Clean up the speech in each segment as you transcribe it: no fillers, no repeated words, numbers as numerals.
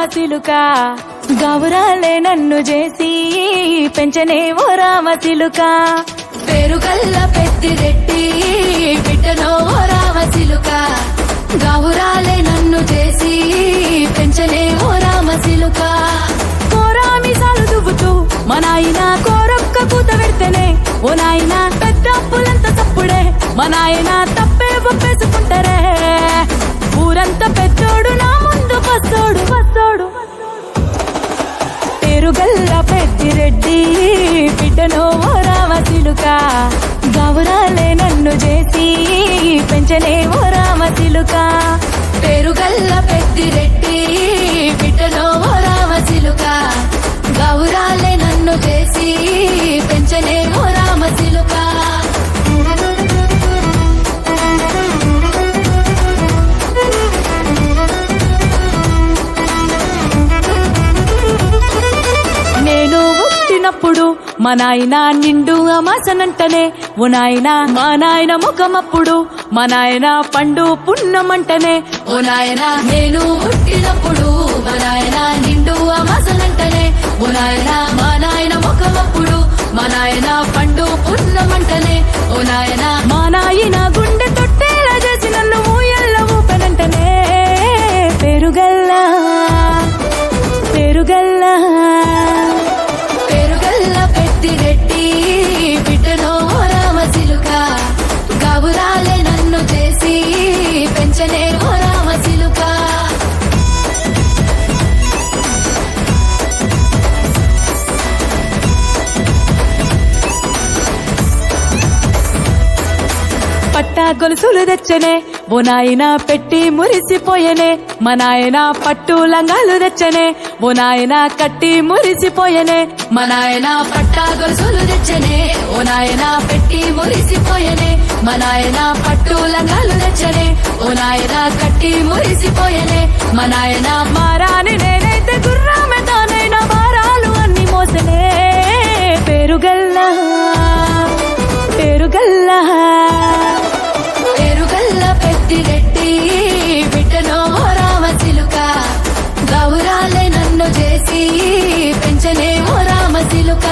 రామచిలుక గౌరాలే నన్ను చేసి పెంచనే ఓ రామచిలుక పేరుగల్ల పెద్దిరెడ్డి బిడ్డనో ఓ రామచిలుక గౌరాలే నన్ను చేసి పెంచనే ఓ రామచిలుక కోరామిసాలు దువ్వుతూ మా నాయన కోరొక్క కూత పెడితేనే ఓ నాయన పెద్ద అప్పులంత తప్పుడే మా నాయన తప్పే ఒప్పేసుకుంటారే ఊరంతా పెద్దోడు నా ముందు పచ్చోడు పచ్చోడు పేరుగల్ల పెద్దిరెడ్డి బిడ్డనో ఓ రామచిలుక గౌరాలే నన్ను చేసి పెంచనే ఓ రామచిలుక పేరుగల్ల పెద్దిరెడ్డి బిడ్డనో ఓ రామచిలుక గౌరాలే నన్ను చేసి పెంచనే ఓ రామచిలుక నేను పుట్టినప్పుడు మా నాయన నిండు అమాసనంటనే ఓ నాయన మా నాయన ముఖమప్పుడు మా నాయన పండు పున్నమంటనే ఓ నాయనా నేను పుట్టినప్పుడు మా నాయన నిండు అమాసనంటనే ఓ నాయనా మా నాయన ముఖమప్పుడు మా నాయన పండు పున్నమంటనే ఓ నాయనా మా నాయన గుండె తొట్టేలా చేసి నన్ను ఊయల్ల ఊపనంటనే పెరుగల్లా పెరుగల్లా పేరుగల్ల పెద్దిరెడ్డి బిడ్డనో ఓ రామచిలుక గౌరాలే నన్ను చేసి పెంచనే ఓ రామచిలుక పట్టా గొలుసులు తెచ్చనే ఓ నాయన పెట్టి మురిసిపోయనే మా నాయన పట్టు లంగాలు తెచ్చనే ఓ నాయన కట్టి మురిసిపోయనే మా నాయన పట్టా గొలుసులు తెచ్చనే ఓ నాయన పెట్టి మురిసిపోయనే మా నాయన పట్టు లంగాలు తెచ్చనే ఓ నాయన కట్టి మురిసిపోయనే మా నాయన మారాని నేనైతే గుర్రామె తానైనా భారాలు అన్ని మోసనే పెరుగల్లా పెరుగల్లా పేరుగల్ల పెద్దిరెడ్డి బిడ్డనో ఓ రామచిలుక గౌరాలే నన్ను చేసి పెంచనే ఓ రామచిలుక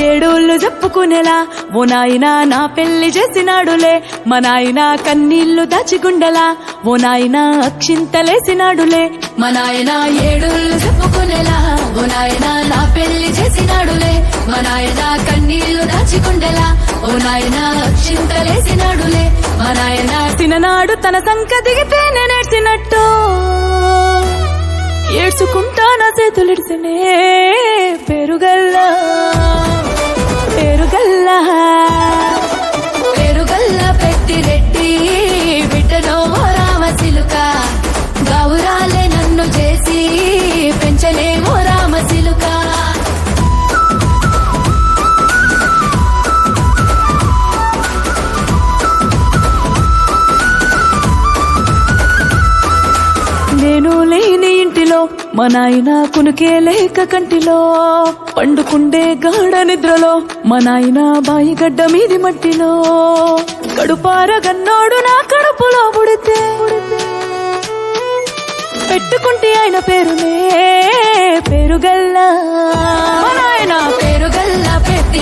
ఏడోళ్ళు చెప్పుకునేలా ఓ నాయన నా పెళ్లి చేసినాడులే మా నాయన కన్నీళ్లు దాచిగుండెలా ఓ నాయన అక్షింతలేసినాడులే మా నాయన ఏడుళ్ళు చెప్పుకునేలా ఓ నాయన నా పెళ్లి చేసినాడులే మా నాయన కన్నీళ్లు దాచికుండెలా ఓ నాయన అక్షింతలేసినాడులే మా నాయన తిననాడు తన సంక దిగితే నేనేడ్చినట్టు ఏడ్చుకుంటా నా చేతులిడిసినే పెరుగల్లా పెరుగల్లా పేరుగల్ల పెద్దిరెడ్డి బిడ్డనో ఓ రామచిలుక గౌరాలే నన్ను చేసి పెంచనే ఓ రామచిలుక నేను లేని ఇంటిలో మా నాయన కునుకే లేక కంటిలో పండుకుండే గాఢ నిద్రలో మా నాయన బాయిగడ్డ మీది మట్టిలో కడుపారగన్నోడు నా కడుపులో పుడితే పెట్టుకుంటే ఆయన పేరునే పెరుగల్లా మా నాయన పేరుగల్ల పెద్ది